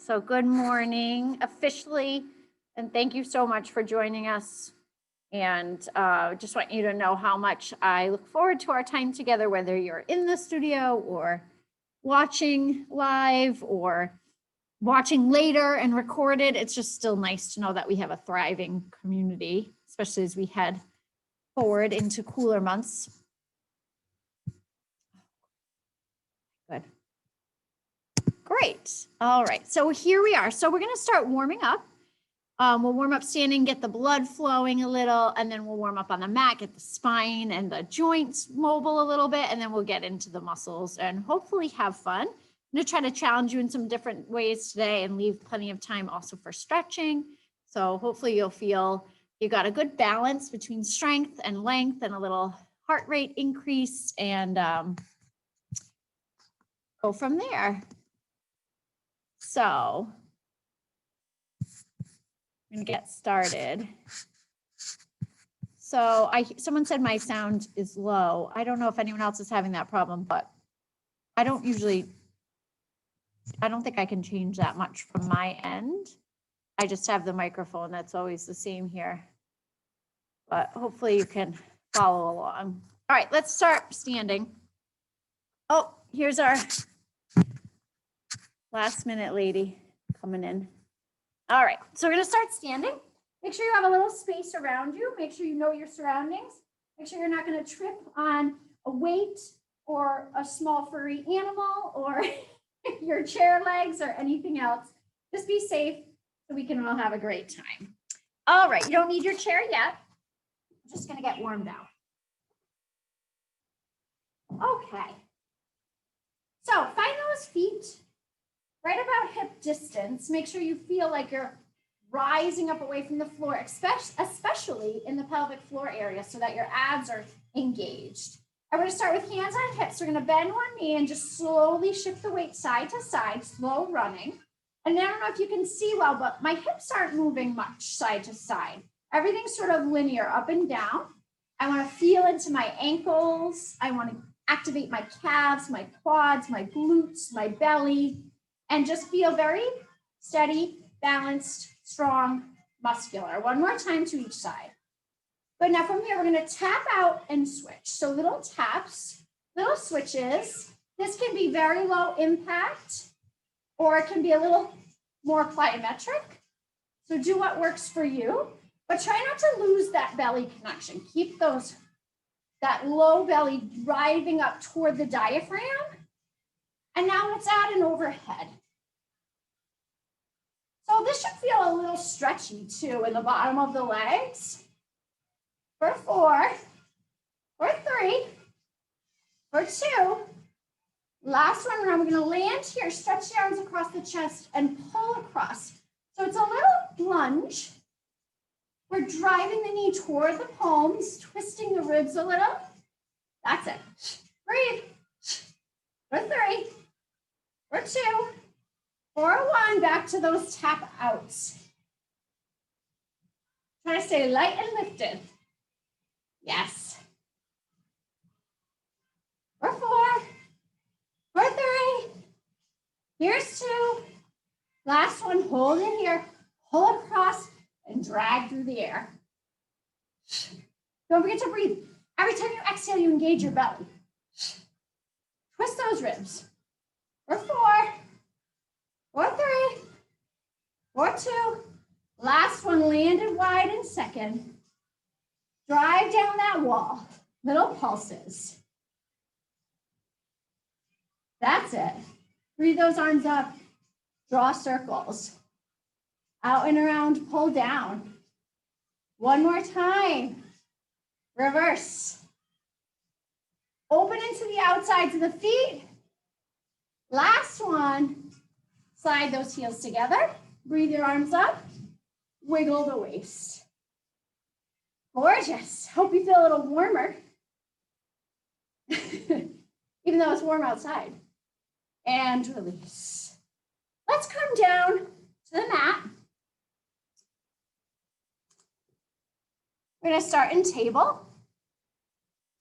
So good morning officially, and thank you so much for joining us. And just want you to know how much I look forward to our time together, whether you're in the studio or watching live or watching later and recorded. It's just still nice to know that we have a thriving community, especially as we head forward into cooler months. Good. Great. All right. So here we are. So we're going to start warming up. We'll warm up standing, get the blood flowing a little, and then we'll warm up on the mat, get the spine and the joints mobile a little bit, and then we'll get into the muscles and hopefully have fun. I'm going to try to challenge you in some different ways today and leave plenty of time also for stretching. So hopefully you'll feel you got a good balance between strength and length and a little heart rate increase, and go from there. So I'm going to get started. So someone said my sound is low. I don't know if anyone else is having that problem, but I don't think I can change that much from my end. I just have the microphone that's always the same here, but hopefully you can follow along. All right, let's start standing. Oh, here's our last minute lady coming in. All right, so we're gonna start standing. Make sure you have a little space around you. Make sure you know your surroundings. Make sure you're not gonna trip on a weight or a small furry animal or your chair legs or anything else. Just be safe so we can all have a great time. All right, you don't need your chair yet. I'm just gonna get warmed out. Okay. So find those feet right about hip distance. Make sure you feel like you're rising up away from the floor, especially in the pelvic floor area, so that your abs are engaged. I'm going to start with hands on hips. We're going to bend one knee and just slowly shift the weight side to side, slow running. And I don't know if you can see well, but my hips aren't moving much side to side. Everything's sort of linear up and down. I want to feel into my ankles. I want to activate my calves, my quads, my glutes, my belly, and just feel very steady, balanced, strong, muscular. One more time to each side. But now from here, we're going to tap out and switch. So little taps, little switches. This can be very low impact, or it can be a little more plyometric. So do what works for you, but try not to lose that belly connection. Keep that low belly driving up toward the diaphragm. And now let's add an overhead. So this should feel a little stretchy too in the bottom of the legs. For 4, for 3, for 2. Last one round, we're going to land here, stretch the arms across the chest and pull across. So it's a little lunge. We're driving the knee toward the palms, twisting the ribs a little. That's it. Breathe. For 3, for 2, for 1, back to those tap outs. Try to stay light and lifted. Yes. For 4, for 3, here's 2. Last one, hold in here, pull across and drag through the air. Don't forget to breathe. Every time you exhale, you engage your belly. Twist those ribs. For 4, for 3, for 2. Last one, landed wide in second. Drive down that wall. Little pulses. That's it. Breathe those arms up. Draw circles. Out and around, pull down. One more time. Reverse. Open into the outsides of the feet. Last one. Slide those heels together. Breathe your arms up. Wiggle the waist. Gorgeous. Hope you feel a little warmer. Even though it's warm outside. And release. Let's come down to the mat. We're going to start in table.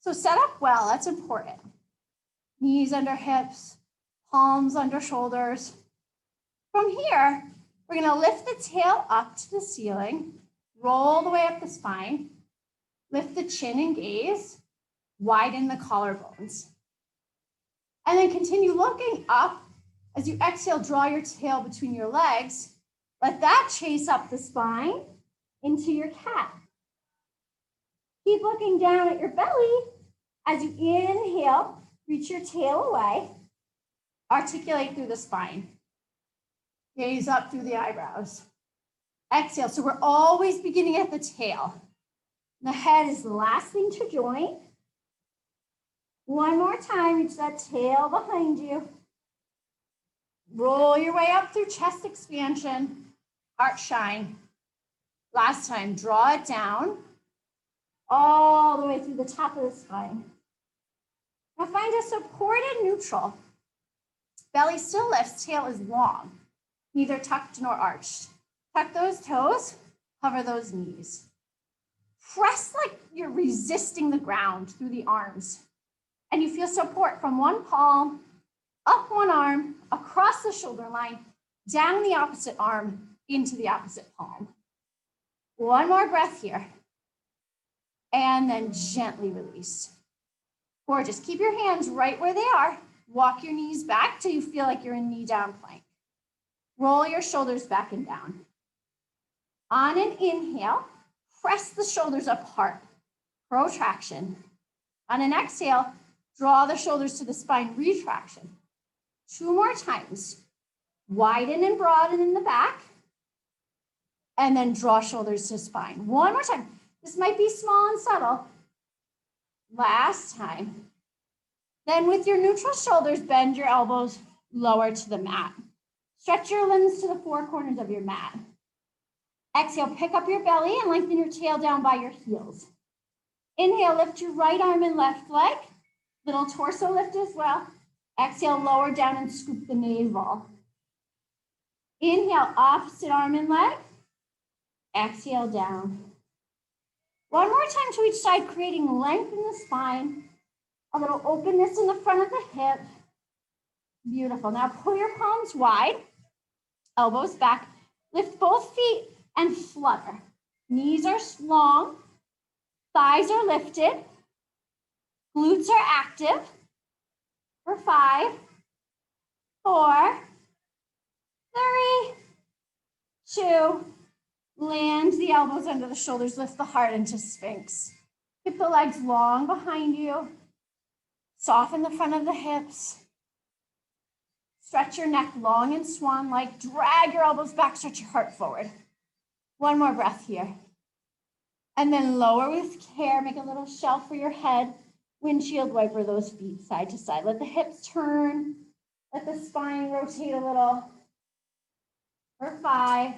So set up well, that's important. Knees under hips, palms under shoulders. From here, we're going to lift the tail up to the ceiling, roll the way up the spine, lift the chin and gaze, widen the collarbones. And then continue looking up. As you exhale, draw your tail between your legs. Let that chase up the spine into your cat. Keep looking down at your belly. As you inhale, reach your tail away. Articulate through the spine. Gaze up through the eyebrows. Exhale. So we're always beginning at the tail. The head is the last thing to join. One more time, reach that tail behind you. Roll your way up through chest expansion, heart shine. Last time, draw it down all the way through the top of the spine. Now find a supported neutral. Belly still lifts, tail is long, neither tucked nor arched. Tuck those toes, cover those knees. Press like you're resisting the ground through the arms. And you feel support from one palm, up one arm, across the shoulder line, down the opposite arm, into the opposite palm. One more breath here. And then gently release. Gorgeous. Keep your hands right where they are. Walk your knees back till you feel like you're in knee down plank. Roll your shoulders back and down. On an inhale, press the shoulders apart. Protraction. On an exhale, draw the shoulders to the spine, retraction. 2 more times. Widen and broaden in the back. And then draw shoulders to spine. 1 more time. This might be small and subtle. Last time. Then with your neutral shoulders, bend your elbows lower to the mat. Stretch your limbs to the 4 corners of your mat. Exhale, pick up your belly and lengthen your tail down by your heels. Inhale, lift your right arm and left leg. Little torso lift as well. Exhale, lower down and scoop the navel. Inhale, opposite arm and leg. Exhale, down. 1 more time to each side, creating length in the spine. A little openness in the front of the hip. Beautiful. Now pull your palms wide, elbows back. Lift both feet and flutter. Knees are long, thighs are lifted, glutes are active. For 5, 4, 3, 2, land the elbows under the shoulders, lift the heart into Sphinx. Keep the legs long behind you. Soften the front of the hips. Stretch your neck long and swan-like. Drag your elbows back, stretch your heart forward. 1 more breath here. And then lower with care, make a little shelf for your head. Windshield wiper those feet side to side. Let the hips turn. Let the spine rotate a little. For 5,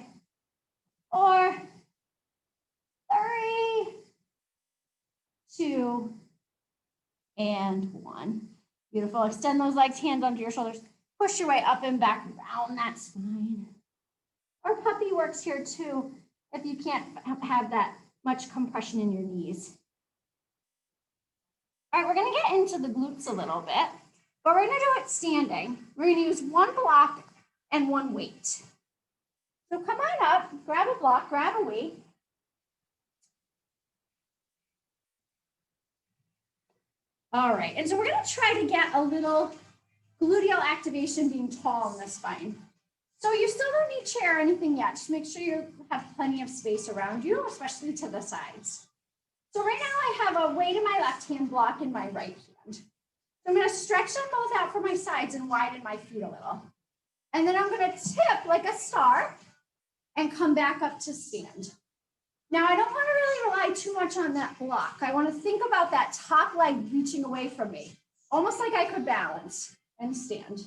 4, 3, 2, and 1. Beautiful. Extend those legs, hands under your shoulders. Push your way up and back, round that spine. Or puppy works here too, if you can't have that much compression in your knees. All right, we're gonna get into the glutes a little bit, but we're gonna do it standing. We're gonna use 1 block and 1 weight. So come on up, grab a block, grab a weight. All right, and so we're gonna try to get a little gluteal activation being tall in the spine. So you still don't need chair or anything yet. Just make sure you have plenty of space around you, especially to the sides. So right now I have a weight in my left hand, block in my right hand. So I'm gonna stretch them both out for my sides and widen my feet a little. And then I'm gonna tip like a star and come back up to stand. Now I don't wanna really rely too much on that block. I wanna think about that top leg reaching away from me, almost like I could balance and stand.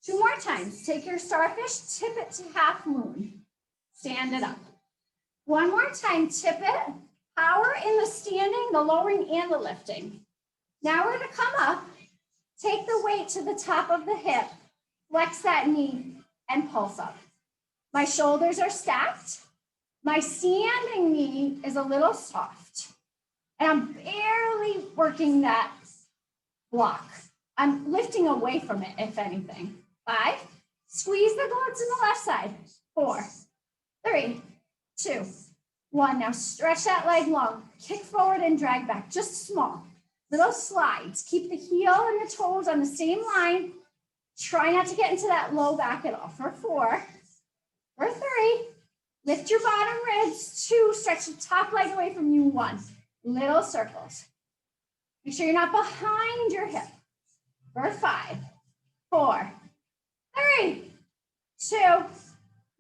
2 more times, take your starfish, tip it to half moon, stand it up. 1 more time, tip it. Power in the standing, the lowering, and the lifting. Now we're gonna come up, take the weight to the top of the hip, flex that knee, and pulse up. My shoulders are stacked. My standing knee is a little soft. And I'm barely working that block. I'm lifting away from it, if anything. 5, Squeeze the glutes in the left side. 4, 3, 2, 1. Now stretch that leg long. Kick forward and drag back, just small. Little slides. Keep the heel and the toes on the same line. Try not to get into that low back at all. For 4, for 3, lift your bottom ribs. 2, stretch the top leg away from you. 1, little circles. Make sure you're not behind your hip. For 5, 4, 3, 2,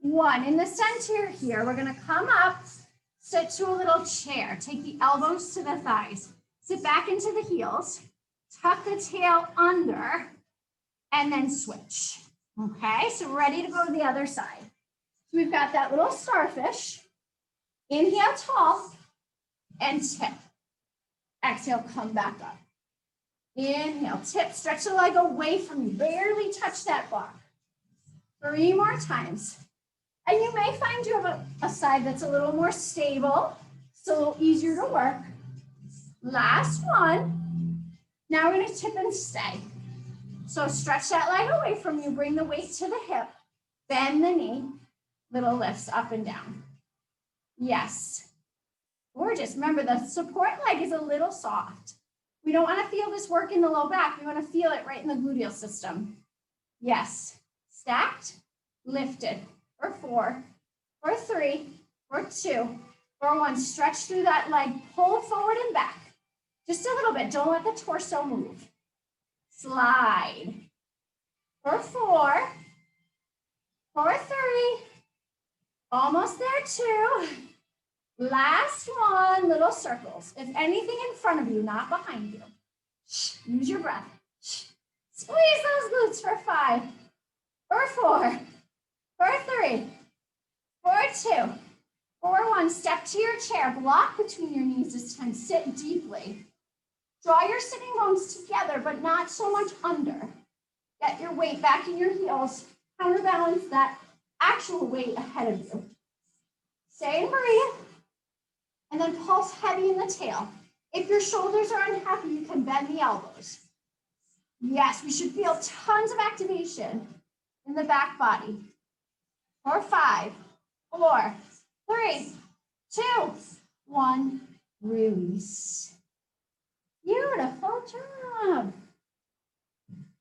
1. In the center here, we're going to come up, sit to a little chair. Take the elbows to the thighs. Sit back into the heels. Tuck the tail under, and then switch. Okay, so ready to go to the other side. So we've got that little starfish. Inhale tall and tip. Exhale, come back up. Inhale, tip, stretch the leg away from you. Barely touch that block. 3 more times. And you may find you have a side that's a little more stable. It's a little easier to work. Last one. Now we're going to tip and stay. So stretch that leg away from you. Bring the weight to the hip. Bend the knee. Little lifts up and down. Yes. Gorgeous. Remember, the support leg is a little soft. We don't want to feel this work in the low back. We want to feel it right in the gluteal system. Yes. Stacked, lifted. For 4, for 3, for 2, for 1. Stretch through that leg. Pull forward and back. Just a little bit. Don't let the torso move. Slide. For 4, for 3. Almost there, 2. Last one, little circles. If anything in front of you, not behind you. Use your breath. Squeeze those glutes for 5, for 4, for 3, for 2, for 1. Step to your chair. Block between your knees this time. Sit deeply. Draw your sitting bones together, but not so much under. Get your weight back in your heels. Counterbalance that actual weight ahead of you. Stay and breathe. And then pulse heavy in the tail. If your shoulders are unhappy, you can bend the elbows. Yes, we should feel tons of activation in the back body. For 5, 4, 3, 2, 1. Release. Beautiful job.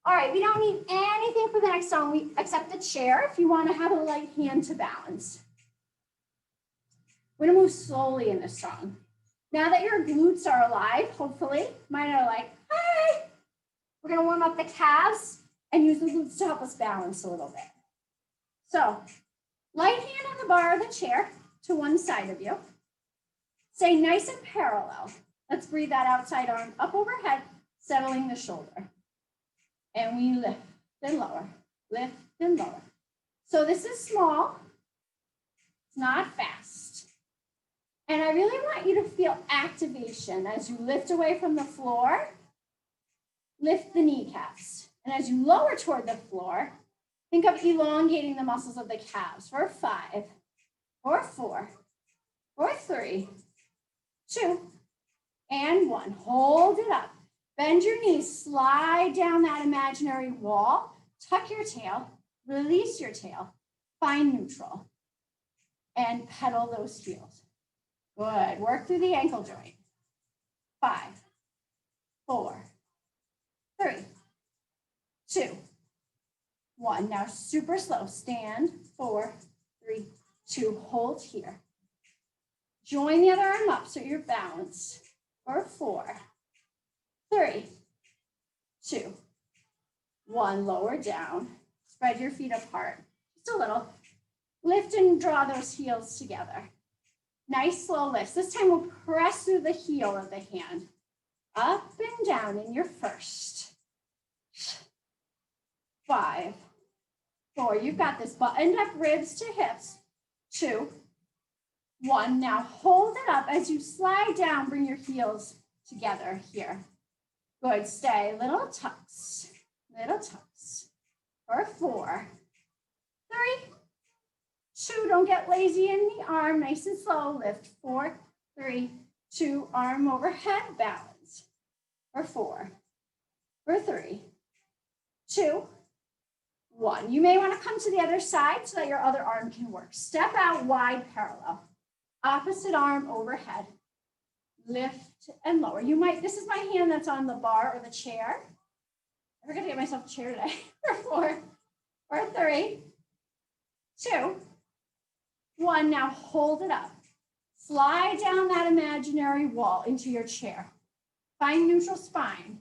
All right, we don't need anything for the next song except the chair if you want to have a light hand to balance. We're going to move slowly in this song. Now that your glutes are alive, hopefully, mine are like, hi. We're going to warm up the calves and use the glutes to help us balance a little bit. So, light hand on the bar of the chair to one side of you. Stay nice and parallel. Let's breathe that outside arm up overhead, settling the shoulder. And we lift and lower, lift and lower. So this is small. It's not fast. And I really want you to feel activation as you lift away from the floor. Lift the kneecaps. And as you lower toward the floor, think of elongating the muscles of the calves. For 5, for 4, for 3, 2, and 1. Hold it up. Bend your knees, slide down that imaginary wall, tuck your tail, release your tail, find neutral, and pedal those heels. Good. Work through the ankle joint. 5, 4, 3, 2, 1. Now super slow. Stand. 4, 3, 2. Hold here. Join the other arm up so you're balanced. For 4, 3, 2, 1. Lower down. Spread your feet apart. Just a little. Lift and draw those heels together. Nice slow lifts. This time we'll press through the heel of the hand. Up and down in your first. 5, 4. You've got this. Buttoned up ribs to hips. 2, 1. Now hold it up as you slide down. Bring your heels together here. Good. Stay. Little tucks. Little tucks. For 4, 3, 2. Don't get lazy in the arm. Nice and slow. Lift. 4, 3, 2. Arm overhead. Balance. For 4, for 3, 2, 1. You may want to come to the other side so that your other arm can work. Step out wide parallel. Opposite arm overhead. Lift and lower. You might, this is my hand that's on the bar or the chair. I forgot to get myself a chair today. For 4, or 3, 2, 1. Now hold it up. Slide down that imaginary wall into your chair. Find neutral spine.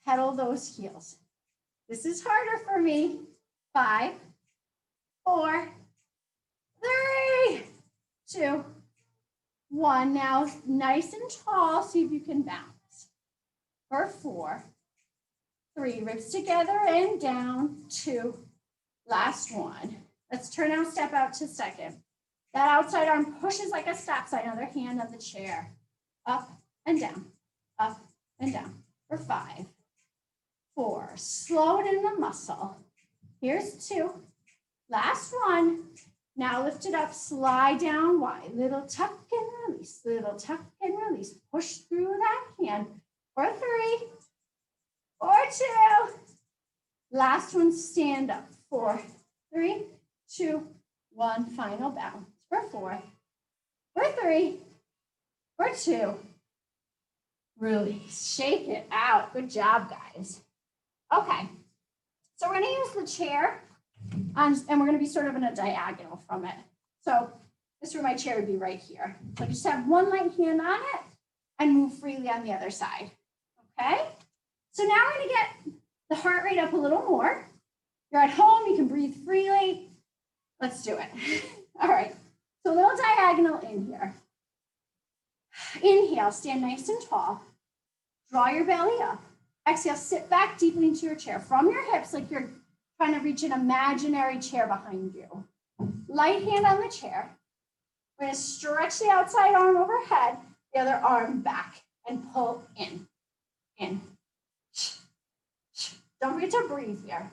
Pedal those heels. This is harder for me. 5, 4, 3, 2, 1. Now nice and tall. See if you can bounce. For 4, 3. Ribs together and down. 2. Last one. Let's turn out, step out to second. That outside arm pushes like a stop sign. Other hand on the chair. Up and down. Up and down. For 5, 4. Slow it in the muscle. Here's 2. Last one. Now lift it up, slide down wide. Little tuck and release, little tuck and release. Push through that hand. For 3, for 2. Last one, stand up. 4, 3, 2, 1. Final bounce. For 4, for 3, for 2. Release, shake it out. Good job, guys. Okay, so we're gonna use the chair and we're gonna be sort of in a diagonal from it. So this where my chair would be right here. So just have one light hand on it and move freely on the other side, okay? So now we're gonna get the heart rate up a little more. You're at home, you can breathe freely. Let's do it. All right, so a little diagonal in here. Inhale, stand nice and tall. Draw your belly up. Exhale, sit back deeply into your chair. From your hips, like you're trying to reach an imaginary chair behind you. Light hand on the chair. We're gonna stretch the outside arm overhead, the other arm back, and pull in, in. Don't forget to breathe here.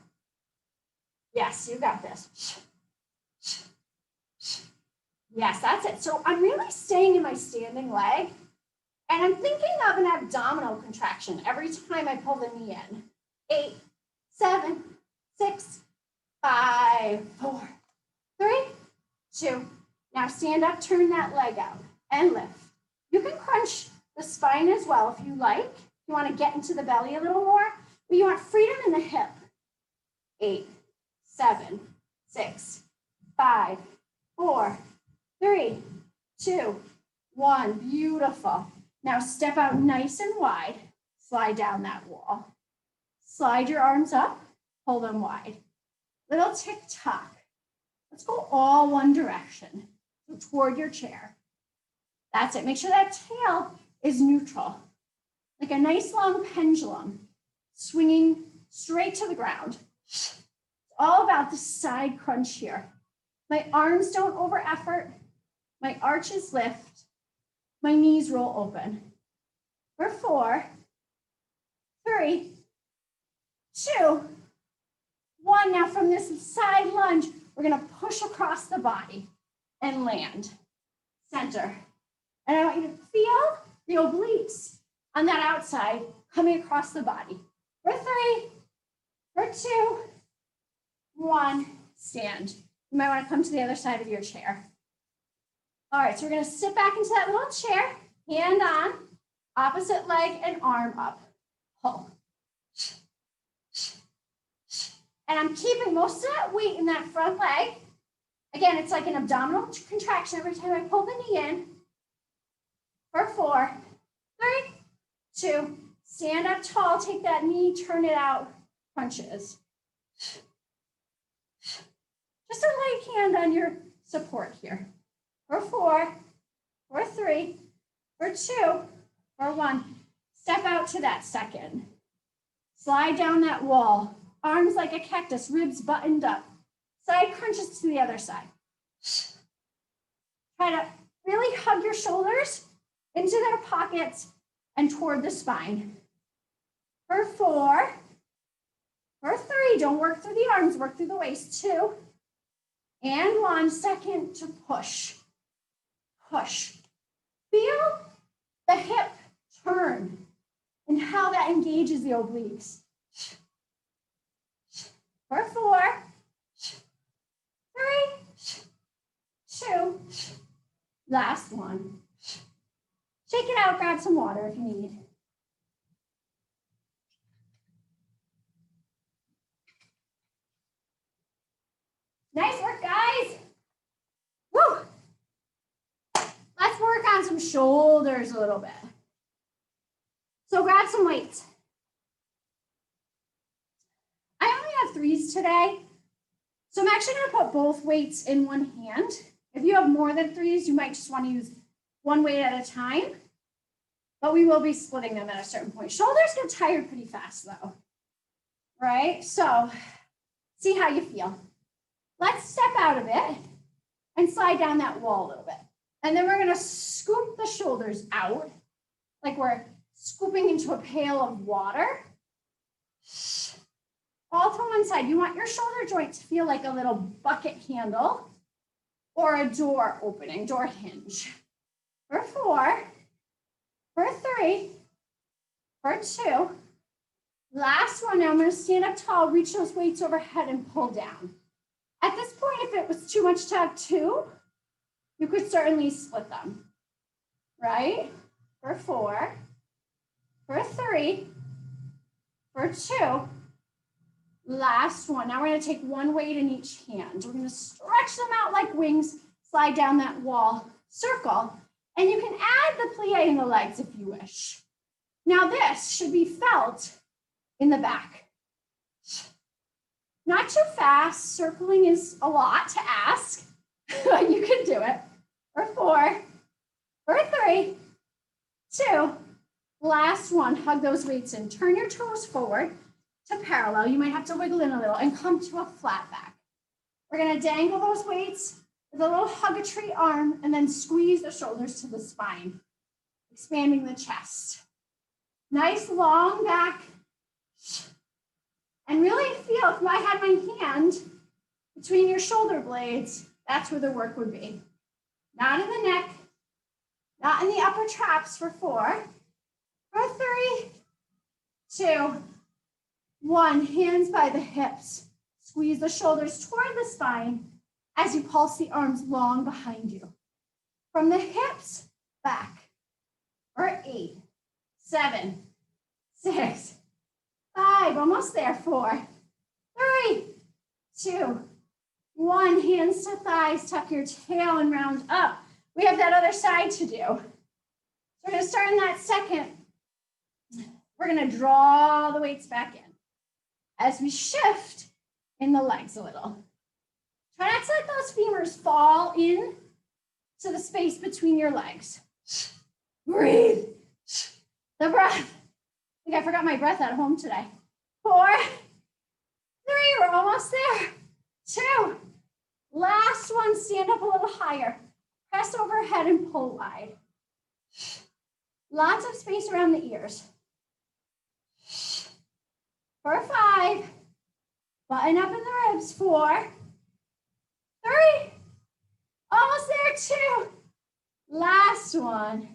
Yes, you got this. Yes, that's it. So I'm really staying in my standing leg. And I'm thinking of an abdominal contraction every time I pull the knee in. 8, 7, 6, 5, 4, 3, 2. Now stand up, turn that leg out, and lift. You can crunch the spine as well if you like. You want to get into the belly a little more, but you want freedom in the hip. 8, 7, 6, 5, 4, 3, 2, 1. Beautiful. Now step out nice and wide, slide down that wall. Slide your arms up, pull them wide. Little tick-tock. Let's go all one direction, so toward your chair. That's it. Make sure that tail is neutral, like a nice long pendulum, swinging straight to the ground. It's all about the side crunch here. My arms don't over effort. My arches lift. My knees roll open. For 4, 3, 2, 1. Now from this side lunge, we're gonna push across the body and land. Center. And I want you to feel the obliques on that outside coming across the body. For 3, for 2, 1. Stand. You might want to come to the other side of your chair. All right, so we're gonna sit back into that little chair, hand on, opposite leg and arm up, pull. And I'm keeping most of that weight in that front leg. Again, it's like an abdominal contraction every time I pull the knee in. For 4, 3, 2, stand up tall, take that knee, turn it out, crunches. Just a light hand on your support here. For 4, for 3, for 2, for 1. Step out to that second. Slide down that wall. Arms like a cactus, ribs buttoned up. Side crunches to the other side. Try to really hug your shoulders into their pockets and toward the spine. For 4, for 3, don't work through the arms, work through the waist. 2, and 1. Second to push. Push. Feel the hip turn and how that engages the obliques. For 4, 3, 2, last one. Shake it out, grab some water if you need. Nice work, guys. Woo! Let's work on some shoulders a little bit. So grab some weights. I only have 3s today. So I'm actually going to put both weights in one hand. If you have more than 3s, you might just want to use one weight at a time. But we will be splitting them at a certain point. Shoulders get tired pretty fast though. Right? So see how you feel. Let's step out a bit and slide down that wall a little bit. And then we're going to scoop the shoulders out like we're scooping into a pail of water. All to one side. You want your shoulder joint to feel like a little bucket handle or a door opening, door hinge. For 4, for 3, for 2. Last one. Now I'm going to stand up tall, reach those weights overhead and pull down. At this point, if it was too much to have 2, you could certainly split them, right? For 4, for 3, for 2. Last one. Now we're going to take one weight in each hand. We're going to stretch them out like wings, slide down that wall, circle, and you can add the plie in the legs if you wish. Now this should be felt in the back. Not too fast. Circling is a lot to ask, but you can do it. For 4, for 3, 2. Last one. Hug those weights in. Turn your toes forward to parallel. You might have to wiggle in a little and come to a flat back. We're going to dangle those weights with a little hug-a-tree arm and then squeeze the shoulders to the spine, expanding the chest. Nice long back. And really feel, if I had my hand between your shoulder blades, that's where the work would be. Not in the neck, not in the upper traps for 4, for 3, 2, 1. Hands by the hips. Squeeze the shoulders toward the spine as you pulse the arms long behind you. From the hips, back. For 8, 7, 6, 5, almost there. 4, 3, 2, 1. Hands to thighs, tuck your tail and round up. We have that other side to do. So we're going to start in that second. We're going to draw the weights back in as we shift in the legs a little. Try not to let those femurs fall in to the space between your legs. Breathe. The breath. I think I forgot my breath at home today. 4, 3, we're almost there. 2, last one, stand up a little higher. Press overhead and pull wide. Lots of space around the ears. For 5, button up in the ribs. 4, 3, almost there. 2, last one,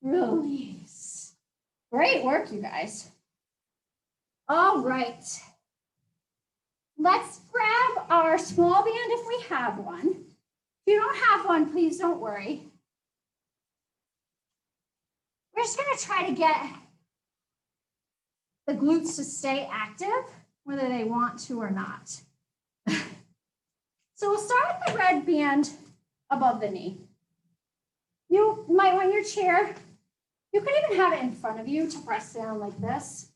release. Great work, you guys. All right. Let's grab our small band if we have one. If you don't have one, please don't worry. We're just going to try to get the glutes to stay active, whether they want to or not. So we'll start with the red band above the knee. You might want your chair. You can even have it in front of you to press down like this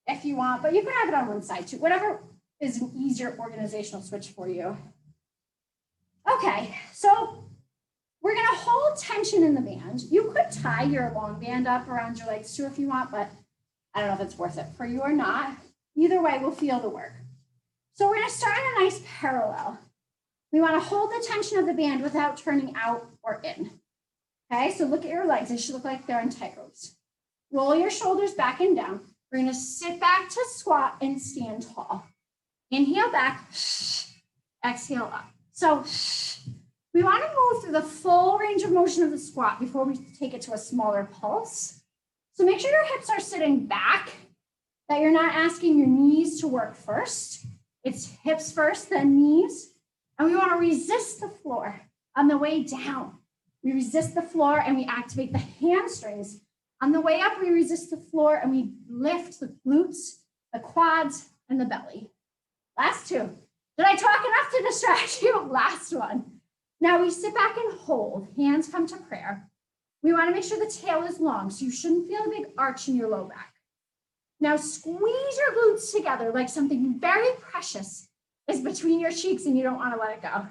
if you want, but you can have it on one side too, whatever is an easier organizational switch for you. Okay, so we're gonna hold tension in the band. You could tie your long band up around your legs too if you want, but I don't know if it's worth it for you or not. Either way, we'll feel the work. So we're gonna start in a nice parallel. We wanna hold the tension of the band without turning out or in. Okay, so look at your legs. They should look like they're in tight ropes. Roll your shoulders back and down. We're gonna sit back to squat and stand tall. Inhale back, exhale up. So we wanna move through the full range of motion of the squat before we take it to a smaller pulse. So make sure your hips are sitting back, that you're not asking your knees to work first. It's hips first, then knees, And we want to resist the floor on the way down. We resist the floor and we activate the hamstrings. On the way up, we resist the floor and we lift the glutes, the quads, and the belly. Last two. Did I talk enough to distract you? Last one. Now we sit back and hold. Hands come to prayer. We want to make sure the tail is long, so you shouldn't feel a big arch in your low back. Now squeeze your glutes together like something very precious is between your cheeks and you don't want to let it go.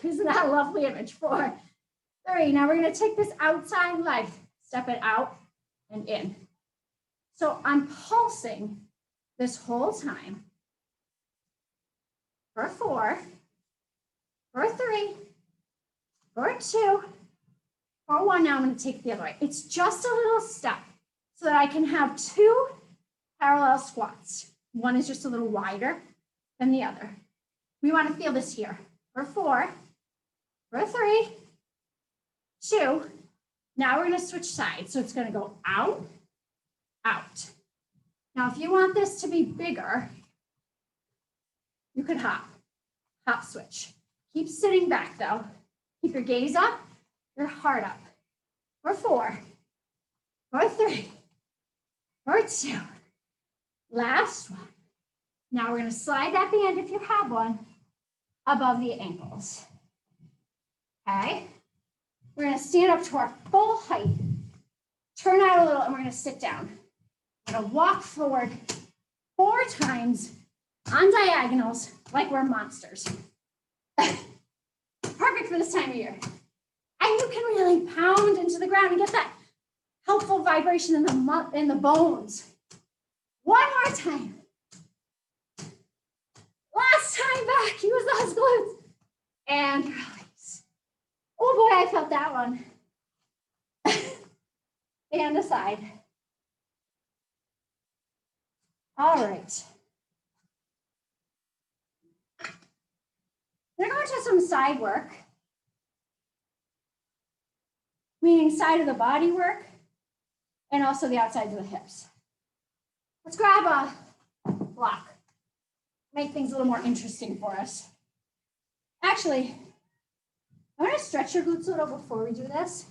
Isn't that a lovely image? 4, 3. Now we're going to take this outside leg, step it out and in. So I'm pulsing this whole time. For 4, for 3, for 2, for 1. Now I'm going to take the other way. It's just a little step so that I can have 2 parallel squats. One is just a little wider than the other. We want to feel this here. For 4, for 3, 2. Now we're going to switch sides. So it's going to go out, out. Now, if you want this to be bigger, you could hop, hop switch. Keep sitting back though. Keep your gaze up, your heart up. For 4, for 3, for 2. Last one. Now we're going to slide that band, if you have one, above the ankles. Okay. We're going to stand up to our full height, turn out a little, and we're going to sit down. We're going to walk forward 4 times on diagonals like we're monsters. Perfect for this time of year. And you can really pound into the ground and get that helpful vibration in the bones. One more time. Last time back, use those glutes. And release. Oh boy, I felt that one. And aside. All right. We're going to go into some side work, meaning side of the body work, and also the outsides of the hips. Let's grab a block. Make things a little more interesting for us. Actually, I'm going to stretch your glutes a little before we do this.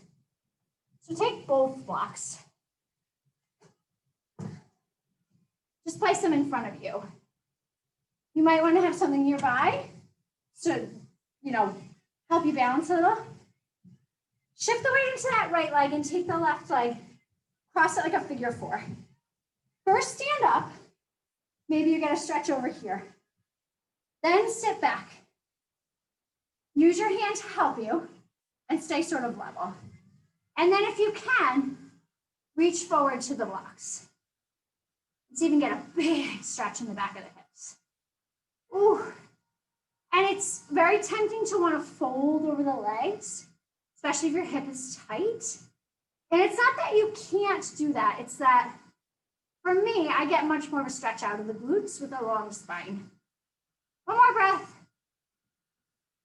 So take both blocks. Just place them in front of you. You might want to have something nearby to, help you balance a little. Shift the weight into that right leg and take the left leg, cross it like a figure 4. First, stand up. Maybe you're going to stretch over here. Then sit back. Use your hand to help you and stay sort of level. And then if you can, reach forward to the blocks. Let's even get a big stretch in the back of the hips. Ooh. And it's very tempting to want to fold over the legs, especially if your hip is tight. And it's not that you can't do that. It's that, for me, I get much more of a stretch out of the glutes with a long spine. One more breath.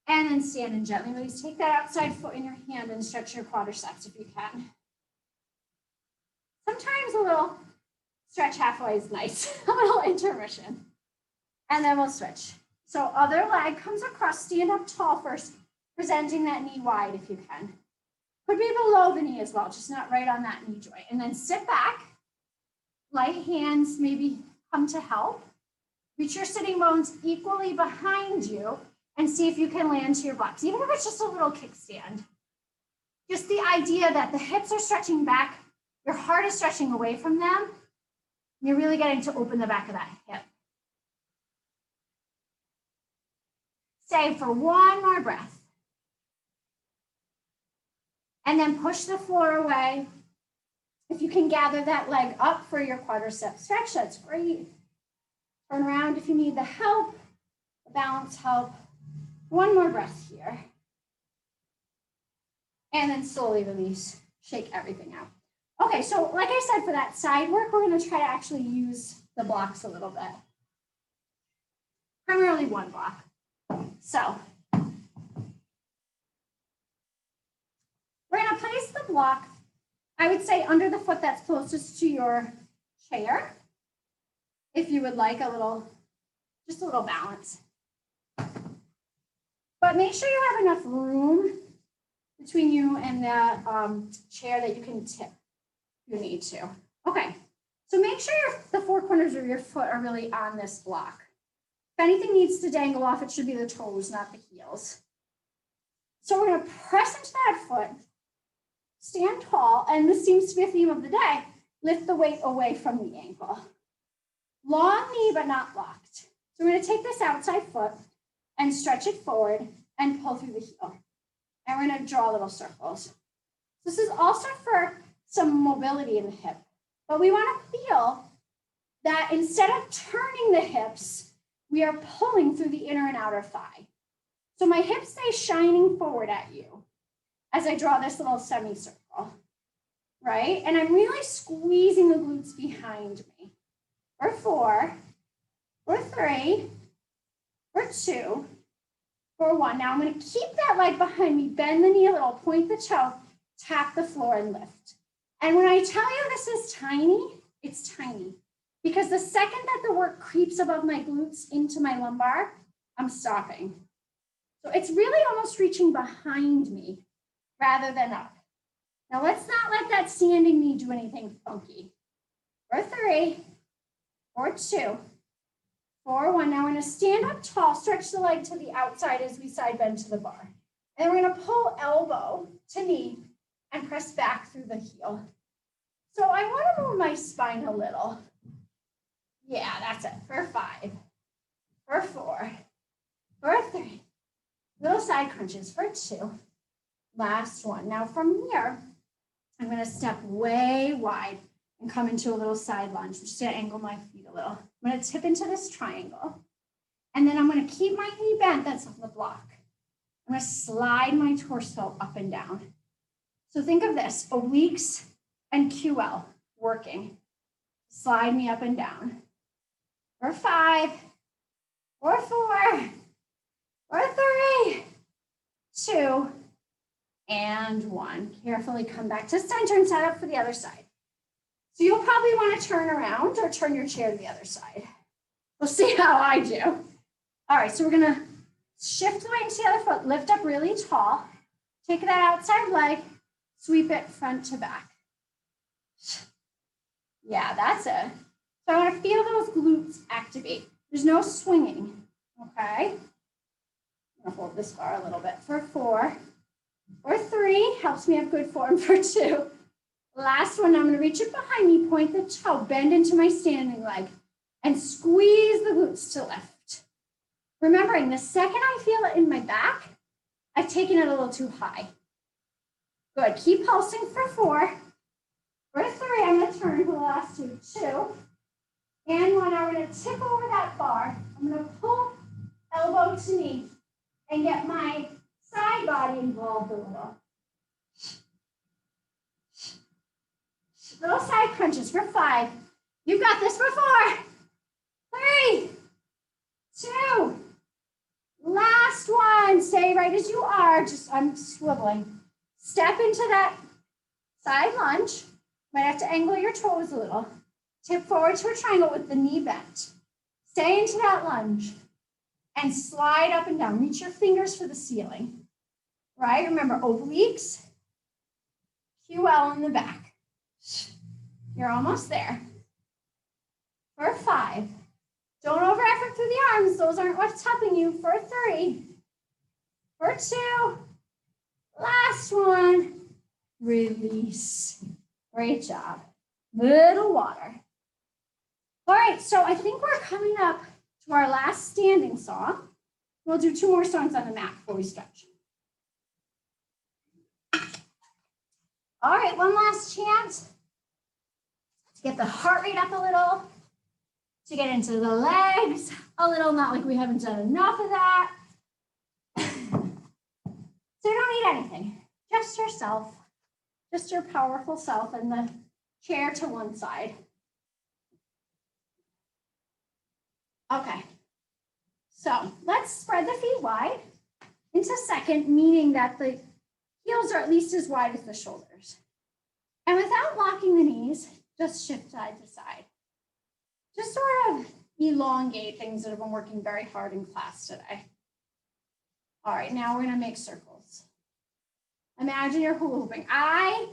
And then stand and gently release. Take that outside foot in your hand and stretch your quadriceps if you can. Sometimes a little stretch halfway is nice, a little intermission. And then we'll switch. So other leg comes across, stand up tall first, presenting that knee wide if you can. Could be below the knee as well, just not right on that knee joint. And then sit back, light hands maybe come to help. Reach your sitting bones equally behind you and see if you can land to your blocks, even if it's just a little kickstand. Just the idea that the hips are stretching back, your heart is stretching away from them. You're really getting to open the back of that hip. Stay for one more breath. And then push the floor away. If you can gather that leg up for your quadricep stretch, that's great. Turn around if you need the help, the balance help. One more breath here. And then slowly release, shake everything out. Okay, so like I said, for that side work, we're going to try to actually use the blocks a little bit. Primarily one block. So we're going to place the block, I would say, under the foot that's closest to your chair. If you would like a little, just a little balance. but make sure you have enough room between you and the chair that you can tip if you need to. Okay, so make sure the four corners of your foot are really on this block. If anything needs to dangle off, it should be the toes, not the heels. So we're going to press into that foot, stand tall, and this seems to be a theme of the day. Lift the weight away from the ankle. Long knee, but not locked. So we're going to take this outside foot and stretch it forward and pull through the heel. And we're going to draw little circles. This is also for some mobility in the hip, but we want to feel that instead of turning the hips, we are pulling through the inner and outer thigh. So my hips stay shining forward at you as I draw this little semicircle, right? And I'm really squeezing the glutes behind me. For 4, for 3, for 2, for 1. Now I'm going to keep that leg behind me, bend the knee a little, point the toe, tap the floor and lift. And when I tell you this is tiny, it's tiny. Because the second that the work creeps above my glutes into my lumbar, I'm stopping. So it's really almost reaching behind me rather than up. Now let's not let that standing knee do anything funky. For 3, for 2, for 1. Now we're going to stand up tall, stretch the leg to the outside as we side bend to the bar. And then we're going to pull elbow to knee and press back through the heel. So I want to move my spine a little. Yeah, that's it. For 5, for 4, for 3. Little side crunches for 2. Last one. Now from here, I'm going to step way wide and come into a little side lunge. I'm just going to angle my feet a little. I'm going to tip into this triangle. And then I'm going to keep my knee bent. That's on the block. I'm going to slide my torso up and down. So think of this, obliques and QL working. Slide me up and down. For 5, for 4, for 3, 2, and 1. Carefully come back to center and set up for the other side. So you'll probably want to turn around or turn your chair to the other side. We'll see how I do. All right, so we're going to shift the weight into the other foot, lift up really tall, take that outside leg, sweep it front to back. Yeah, that's it. So I want to feel those glutes activate. There's no swinging, okay? I'm going to hold this bar a little bit. For 4, for 3, helps me have good form. For 2. Last one, I'm going to reach it behind me, point the toe, bend into my standing leg, and squeeze the glutes to lift. Remembering, the second I feel it in my back, I've taken it a little too high. Good. Keep pulsing for 4. For 3, I'm going to turn for the last 2. 2. And 1, I'm going to tip over that bar. I'm going to pull elbow to knee and get my side body involved a little. Little side crunches for 5. You've got this for 4, 3, 2. Last one. Stay right as you are. I'm swiveling. Step into that side lunge. Might have to angle your toes a little. Tip forward to a triangle with the knee bent. Stay into that lunge and slide up and down. Reach your fingers for the ceiling. Right? Remember, obliques, QL in the back. You're almost there. For 5. Don't over effort through the arms. Those aren't what's helping you. For 3. For 2. Last one. Release. Great job. Little water. All right, so I think we're coming up to our last standing song. We'll do 2 more songs on the mat before we stretch. All right, one last chance to get the heart rate up a little, to get into the legs a little, not like we haven't done enough of that. So you don't need anything, just yourself, just your powerful self and the chair to one side. Okay, so let's spread the feet wide into second, meaning that the heels are at least as wide as the shoulders. And without locking the knees, just shift side to side. Just sort of elongate things that have been working very hard in class today. All right, now we're gonna make circles. Imagine you're hula hooping. I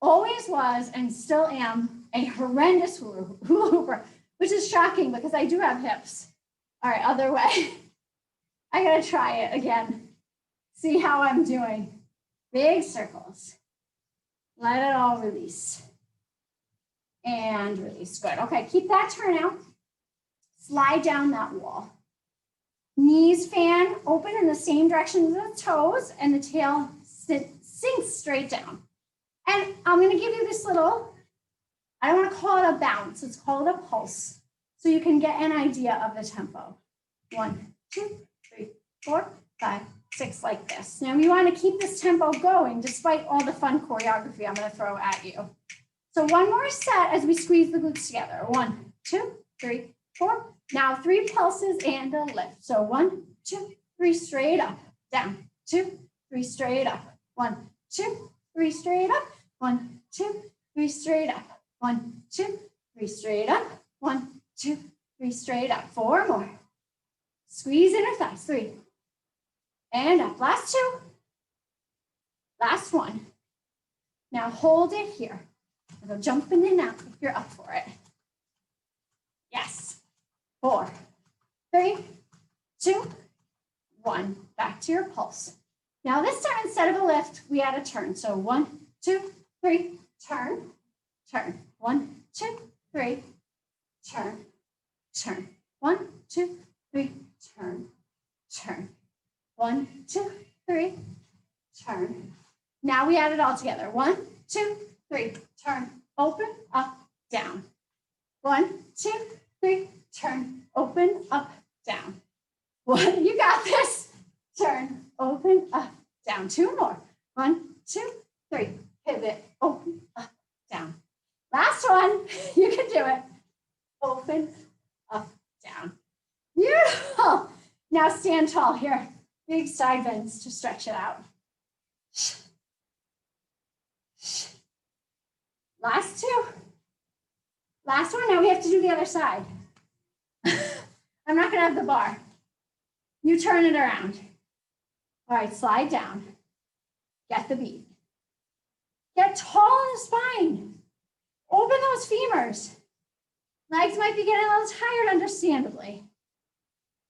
always was and still am a horrendous hula hooper, which is shocking because I do have hips. All right, other way. I gotta try it again. See how I'm doing. Big circles. Let it all release. And release, good. Okay, keep that turn out. Slide down that wall. Knees fan open in the same direction as the toes, and the tail sinks straight down. And I'm gonna give you this little, I don't wanna call it a bounce, let's call it a pulse, so you can get an idea of the tempo. 1, 2, 3, 4, 5, 6, like this. Now you wanna keep this tempo going despite all the fun choreography I'm gonna throw at you. So one more set as we squeeze the glutes together. 1, 2, 3, 4. Now 3 pulses and a lift. So 1, 2, 3, straight up, down, 2, 3, straight up, 1, 2, 3, straight up, 1, 2, 3, straight up, 1, 2, 3, straight up, 1, 2, 3, straight up. 4 more. Squeeze inner thighs, 3. And up, last 2. Last 1. Now hold it here. Go jumping in and out if you're up for it. Yes. 4, 3, 2, 1. Back to your pulse. Now this time, instead of a lift, we add a turn. So 1, 2, 3, turn, turn. 1, 2, 3, turn, turn. 1, 2, 3, turn, turn. 1, 2, 3, turn. Now we add it all together. 1, 2, 3, turn, open, up, down. 1, 2, 3, turn, open, up, down. 1, you got this. Turn, open, up, down. 2 more. 1, 2, 3, pivot, open, up, down. Last one, you can do it. Open, up, down. Beautiful. Now stand tall here. Big side bends to stretch it out. Last 2. Last one, now we have to do the other side. I'm not gonna have the bar. You turn it around. All right, slide down. Get the beat. Get tall in the spine. Open those femurs. Legs might be getting a little tired, understandably.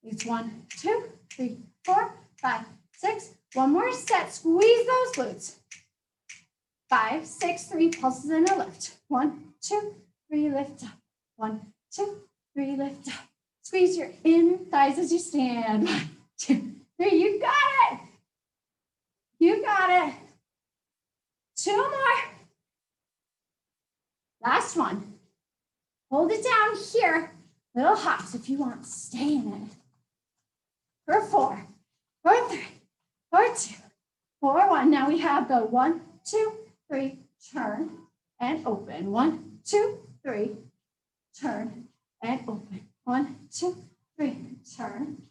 It's 1, 2, 3, 4, 5, 6. One more set, squeeze those glutes. 5, 6, 3 pulses and a lift. 1, 2, 3, lift up. 1, 2, 3, lift up. Squeeze your inner thighs as you stand. 1, 2, 3, you got it. You got it. 2 more. Last one. Hold it down here. Little hops if you want, stay in it. For 4, for 3, for 2, for 1. Now we have the 1, 2, 3, turn and open. 1, 2, 3, turn and open. 1, 2, 3, turn,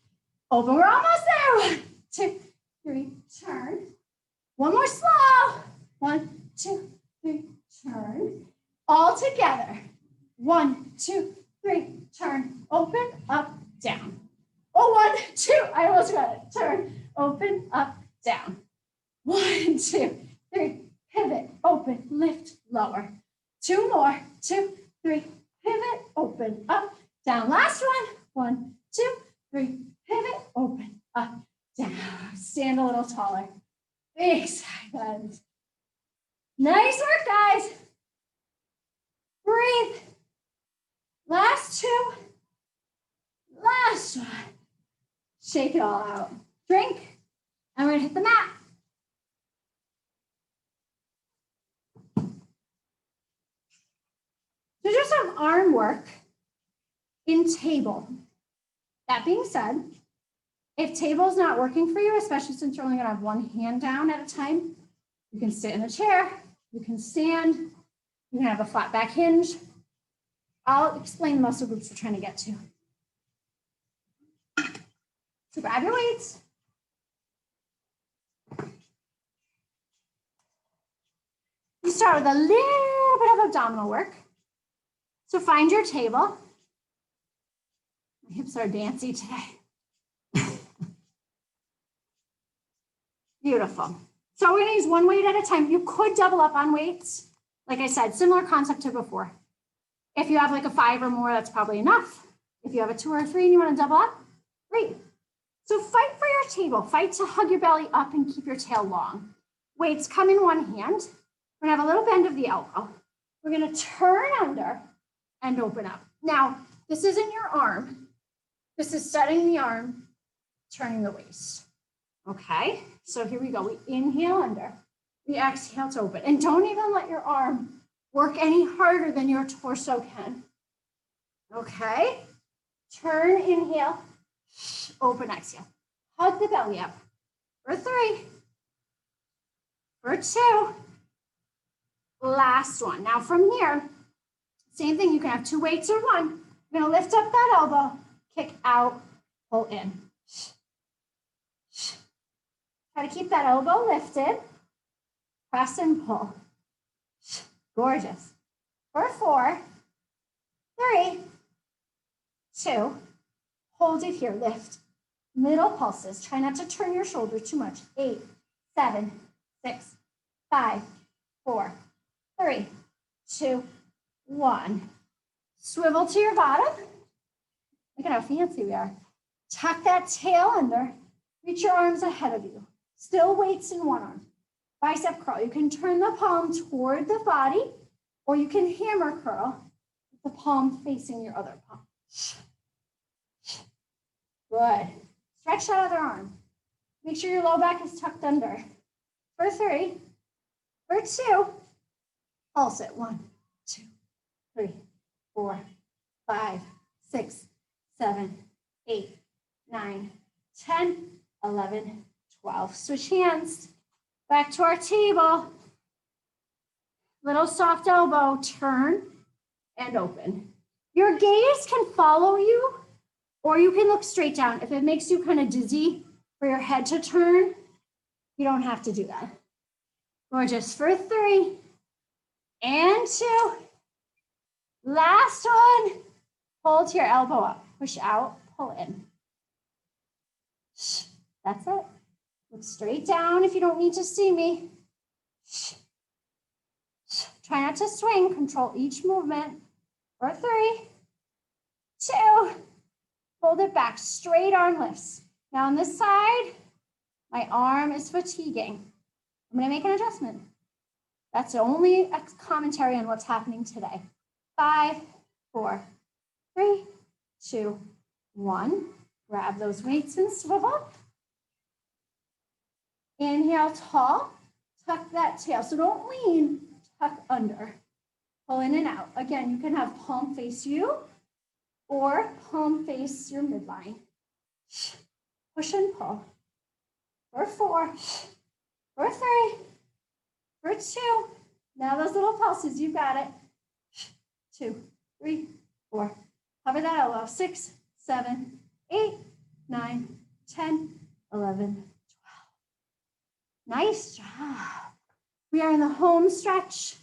open. We're almost there. 1, 2, 3, turn. One more slow. 1, 2, 3, turn. All together. 1, 2, 3, turn, open, up, down. Oh, 1, 2, I almost got it. Turn, open, up, down. 1, 2, 3, pivot, open, lift, lower. 2 more. 2, 3, pivot, open, up, down. Last one. 1, 2, 3, pivot, open, up, down. Stand a little taller. Big side bends. Nice work, guys. Breathe. Last 2. Last one. Shake it all out. Drink. And we're gonna hit the mat. So do some arm work in table. That being said, if table is not working for you, especially since you're only gonna have one hand down at a time, you can sit in a chair, you can stand, you can have a flat back hinge. I'll explain the muscle groups we're trying to get to. So grab your weights. You start with a little bit of abdominal work. So find your table. My hips are dancy today. Beautiful. So we're gonna use one weight at a time. You could double up on weights. Like I said, similar concept to before. If you have like a 5 or more, that's probably enough. If you have a 2 or a 3 and you wanna double up, great. So fight for your table. Fight to hug your belly up and keep your tail long. Weights come in one hand. We're gonna have a little bend of the elbow. We're gonna turn under and open up. Now, this isn't your arm. This is setting the arm, turning the waist. Okay, so here we go. We inhale under, we exhale to open. And don't even let your arm work any harder than your torso can. Okay, turn, inhale, open, exhale. Hug the belly up for 3, for 2, last one. Now from here, same thing, you can have 2 weights or 1. You're gonna lift up that elbow, kick out, pull in. Try to keep that elbow lifted, press and pull. Gorgeous. For 4, 3, 2, hold it here, lift. Middle pulses, try not to turn your shoulder too much. 8, 7, 6, 5, 4, 3, 2, 1. Swivel to your bottom. Look at how fancy we are. Tuck that tail under, reach your arms ahead of you. Still weights in one arm. Bicep curl. You can turn the palm toward the body, or you can hammer curl with the palm facing your other palm. Good. Stretch that other arm. Make sure your low back is tucked under. For 3, for 2, pulse it. 1, 2, 3, 4, 5, 6, 7, 8, 9, 10, 11, 12. Switch hands. Back to our table. Little soft elbow, turn and open. Your gaze can follow you, or you can look straight down. If it makes you kind of dizzy for your head to turn, you don't have to do that. Gorgeous. For 3 and 2. Last one. Hold your elbow up. Push out, pull in. That's it. Look straight down if you don't need to see me. Try not to swing. Control each movement. For 3, 2. Hold it back. Straight arm lifts. Now on this side, my arm is fatiguing. I'm going to make an adjustment. That's the only commentary on what's happening today. 5, 4, 3, 2, 1. Grab those weights and swivel. Inhale, tall. Tuck that tail. So don't lean, tuck under. Pull in and out. Again, you can have palm face you or palm face your midline. Push and pull. For 4, for 3, for 2. Now those little pulses, you got it. 2, 3, 4. Cover that elbow. 6, 7, 8, 9, 10, 11, 12. Nice job. We are in the home stretch.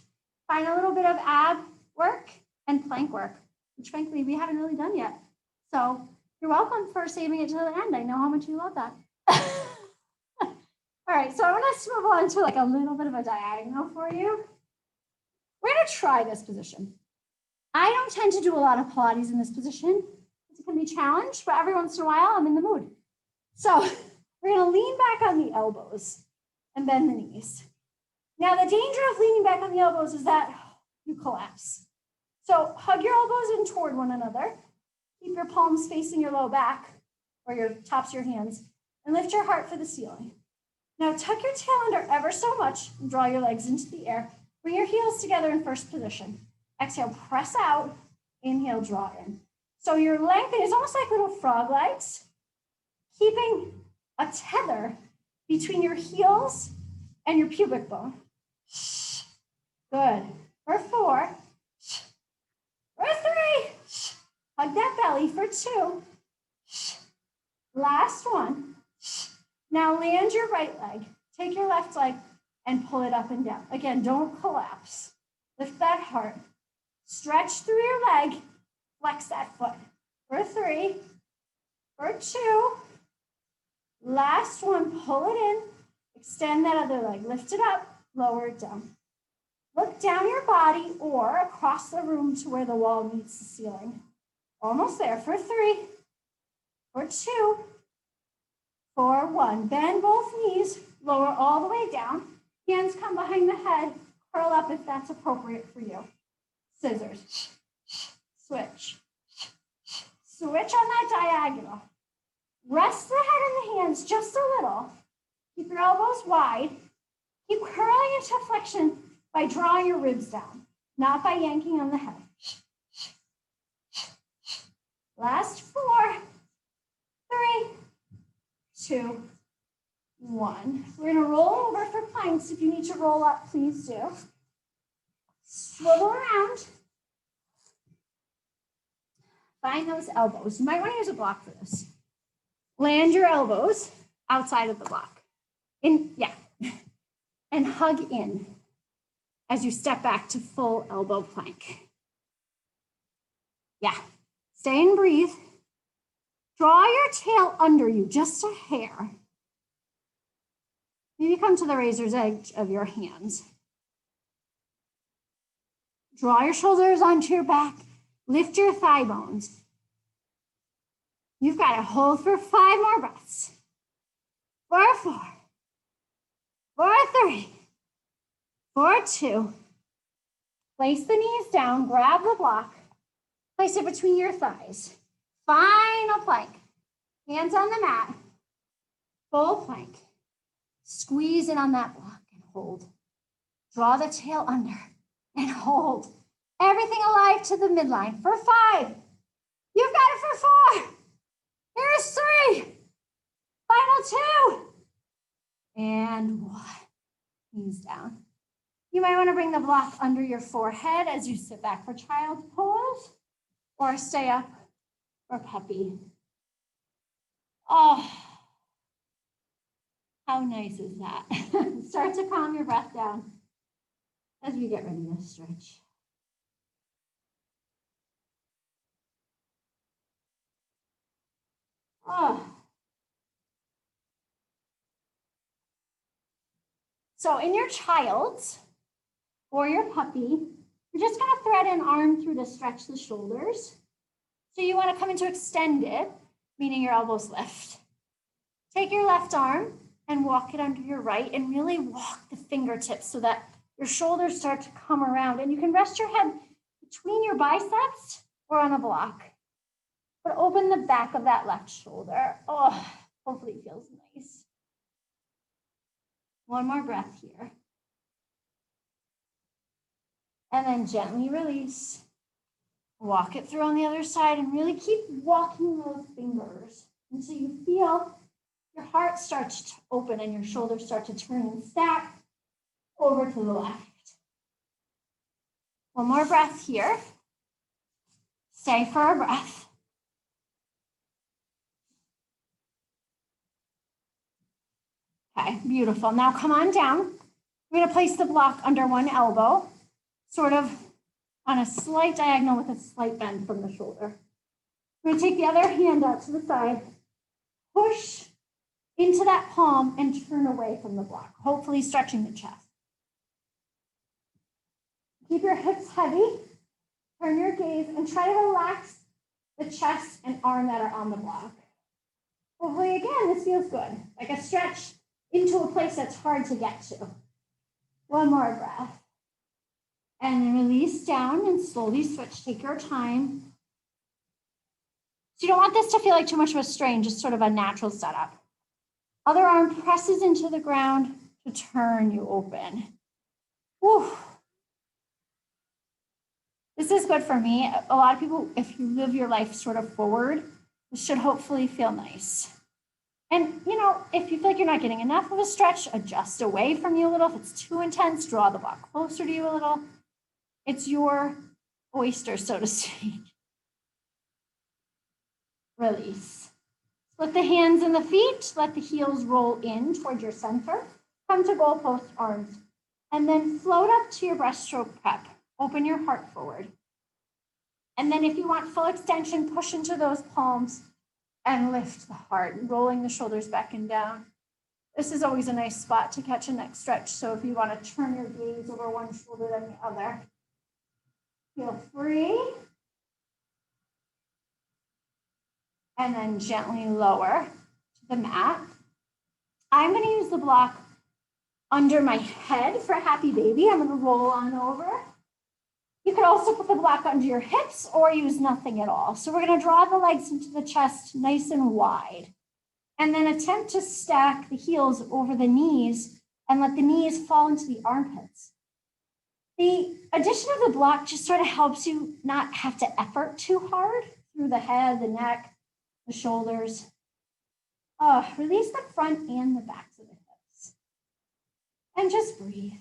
Find a little bit of ab work and plank work, which frankly we haven't really done yet. So you're welcome for saving it to the end. I know how much you love that. All right, so I want to swivel into like a little bit of a diagonal for you. We're going to try this position. I don't tend to do a lot of Pilates in this position. It can be challenged, but every once in a while I'm in the mood. So we're going to lean back on the elbows and bend the knees. Now the danger of leaning back on the elbows is that you collapse. So hug your elbows in toward one another. Keep your palms facing your low back or your tops of your hands and lift your heart for the ceiling. Now tuck your tail under ever so much and draw your legs into the air. Bring your heels together in first position. Exhale, press out. Inhale, draw in. So you're lengthening, it's almost like little frog legs, keeping a tether between your heels and your pubic bone. Good. For 4. For 3. Hug that belly. For 2. Last one. Now land your right leg. Take your left leg and pull it up and down. Again, don't collapse. Lift that heart. Stretch through your leg. Flex that foot. For 3. For 2. Last one. Pull it in. Extend that other leg, lift it up, lower it down. Look down your body or across the room to where the wall meets the ceiling. Almost there for 3, for 2, for 1. Bend both knees, lower all the way down. Hands come behind the head, curl up if that's appropriate for you. Scissors, switch. Switch on that diagonal. Rest the head in the hands just a little. Keep your elbows wide. Keep curling into flexion by drawing your ribs down, not by yanking on the head. Last 4, 3, 2, 1. We're gonna roll over for planks. If you need to roll up, please do. Swivel around. Find those elbows. You might want to use a block for this. Land your elbows outside of the block. And hug in as you step back to full elbow plank. Yeah, stay and breathe. Draw your tail under you, just a hair. Maybe come to the razor's edge of your hands. Draw your shoulders onto your back. Lift your thigh bones. You've got to hold for 5 more breaths. 4, 4, 4, 3, 4, 2. Place the knees down, grab the block, place it between your thighs. Final plank. Hands on the mat. Full plank. Squeeze in on that block and hold. Draw the tail under and hold. Everything alive to the midline for 5. You've got it for 4. Here's 3. Final 2. And 1. Knees down. You might want to bring the block under your forehead as you sit back for child's pose or stay up for puppy. Oh, how nice is that? Start to calm your breath down as we get ready to stretch. Oh. So in your child's or your puppy, you're just gonna thread an arm through to stretch the shoulders. So you wanna come into extended, meaning your elbows lift. Take your left arm and walk it under your right and really walk the fingertips so that your shoulders start to come around, and you can rest your head between your biceps or on a block. But open the back of that left shoulder. Oh, hopefully it feels nice. One more breath here. And then gently release. Walk it through on the other side and really keep walking those fingers until you feel your heart starts to open and your shoulders start to turn and stack over to the left. One more breath here. Stay for a breath. Okay, beautiful. Now come on down. We're gonna place the block under one elbow, sort of on a slight diagonal with a slight bend from the shoulder. We're gonna take the other hand out to the side, push into that palm and turn away from the block, hopefully stretching the chest. Keep your hips heavy, turn your gaze and try to relax the chest and arm that are on the block. Hopefully again, this feels good, like a stretch into a place that's hard to get to. One more breath. And then release down and slowly switch, take your time. So you don't want this to feel like too much of a strain, just sort of a natural setup. Other arm presses into the ground to turn you open. Whew. This is good for me. A lot of people, if you live your life sort of forward, this should hopefully feel nice. And you know, if you feel like you're not getting enough of a stretch, adjust away from you a little. If it's too intense, draw the block closer to you a little. It's your oyster, so to speak. Release. Split the hands and the feet. Let the heels roll in toward your center. Come to goalpost arms. And then float up to your breaststroke prep. Open your heart forward. And then if you want full extension, push into those palms and lift the heart, rolling the shoulders back and down. This is always a nice spot to catch a neck stretch. So if you want to turn your gaze over one shoulder than the other, feel free. And then gently lower to the mat. I'm going to use the block under my head for happy baby. I'm going to roll on over. You could also put the block under your hips or use nothing at all. So we're going to draw the legs into the chest nice and wide. And then attempt to stack the heels over the knees and let the knees fall into the armpits. The addition of the block just sort of helps you not have to effort too hard through the head, the neck, the shoulders. Release the front and the backs of the hips. And just breathe.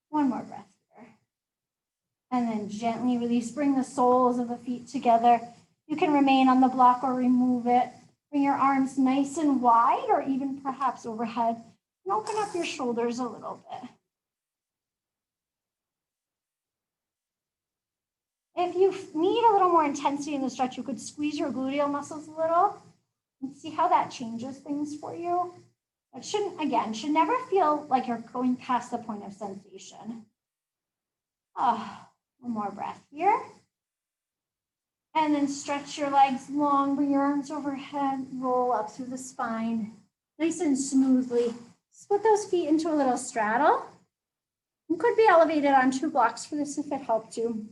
One more breath here. And then gently release, bring the soles of the feet together. You can remain on the block or remove it. Bring your arms nice and wide or even perhaps overhead. And open up your shoulders a little bit. If you need a little more intensity in the stretch, you could squeeze your gluteal muscles a little and see how that changes things for you. It should never feel like you're going past the point of sensation. One more breath here. And then stretch your legs long, bring your arms overhead, roll up through the spine, nice and smoothly. Split those feet into a little straddle. You could be elevated on 2 blocks for this if it helped you.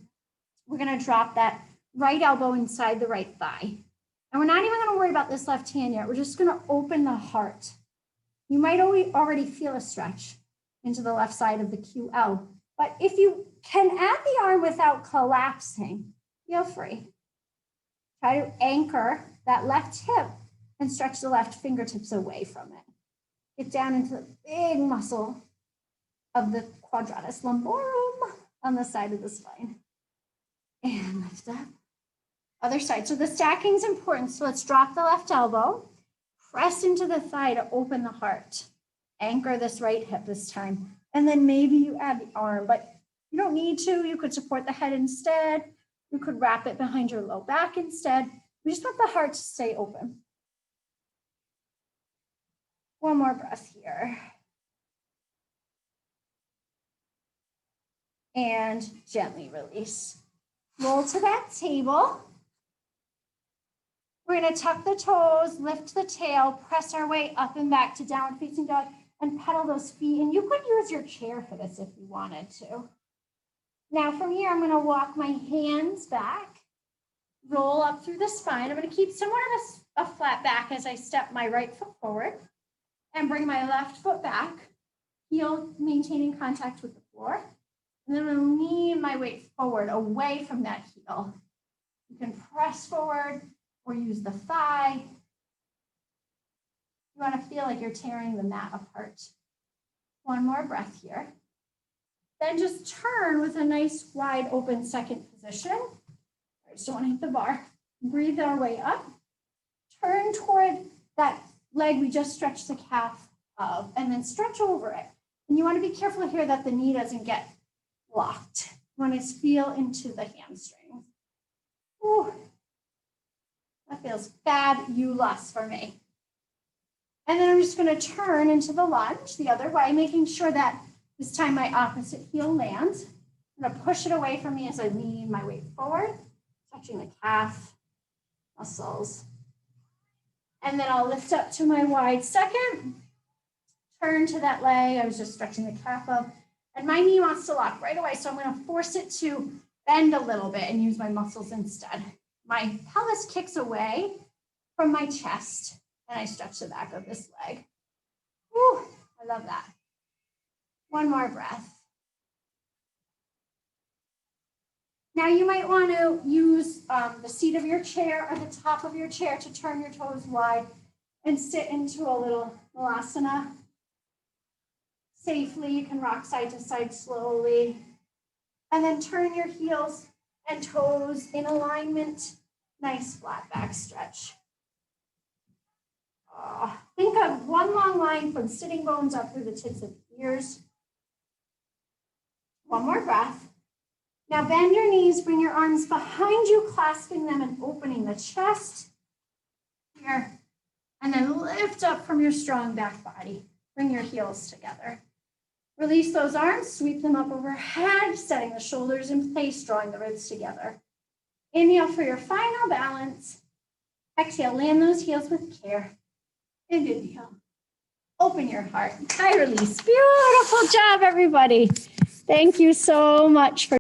We're going to drop that right elbow inside the right thigh. And we're not even going to worry about this left hand yet. We're just going to open the heart. You might already feel a stretch into the left side of the QL. But if you can add the arm without collapsing, feel free. Try to anchor that left hip and stretch the left fingertips away from it. Get down into the big muscle of the quadratus lumborum on the side of the spine. And lift up. Other side. So the stacking is important. So let's drop the left elbow. Press into the thigh to open the heart. Anchor this right hip this time. And then maybe you add the arm, but you don't need to. You could support the head instead. You could wrap it behind your low back instead. We just want the heart to stay open. One more breath here. And gently release. Roll to that table. We're going to tuck the toes, lift the tail, press our way up and back to downward facing dog, and pedal those feet. And you could use your chair for this if you wanted to. Now from here, I'm going to walk my hands back, roll up through the spine. I'm going to keep somewhat of a flat back as I step my right foot forward and bring my left foot back, heel maintaining contact with the floor. And then I'm going to lean my weight forward away from that heel. You can press forward or use the thigh. You want to feel like you're tearing the mat apart. One more breath here. Then just turn with a nice wide open second position. I just don't want to hit the bar. Breathe our way up. Turn toward that leg we just stretched the calf of, and then stretch over it. And you want to be careful here that the knee doesn't get locked. You want to feel into the hamstrings. Ooh, that feels fabulous for me. And then I'm just going to turn into the lunge the other way, making sure that this time my opposite heel lands. I'm going to push it away from me as I lean my weight forward, touching the calf muscles. And then I'll lift up to my wide second, turn to that leg I was just stretching the calf of, and my knee wants to lock right away, so I'm going to force it to bend a little bit and use my muscles instead. My pelvis kicks away from my chest, and I stretch the back of this leg. Whew, I love that. One more breath. Now you might want to use the seat of your chair or the top of your chair to turn your toes wide and sit into a little malasana. Safely, you can rock side to side slowly. And then turn your heels and toes in alignment. Nice flat back stretch. Think of one long line from sitting bones up through the tips of the ears. One more breath. Now bend your knees, bring your arms behind you, clasping them and opening the chest. Here, And then lift up from your strong back body. Bring your heels together. Release those arms, sweep them up overhead, setting the shoulders in place, drawing the ribs together. Inhale for your final balance. Exhale, land those heels with care. And inhale. Open your heart. I release. Beautiful job, everybody. Thank you so much for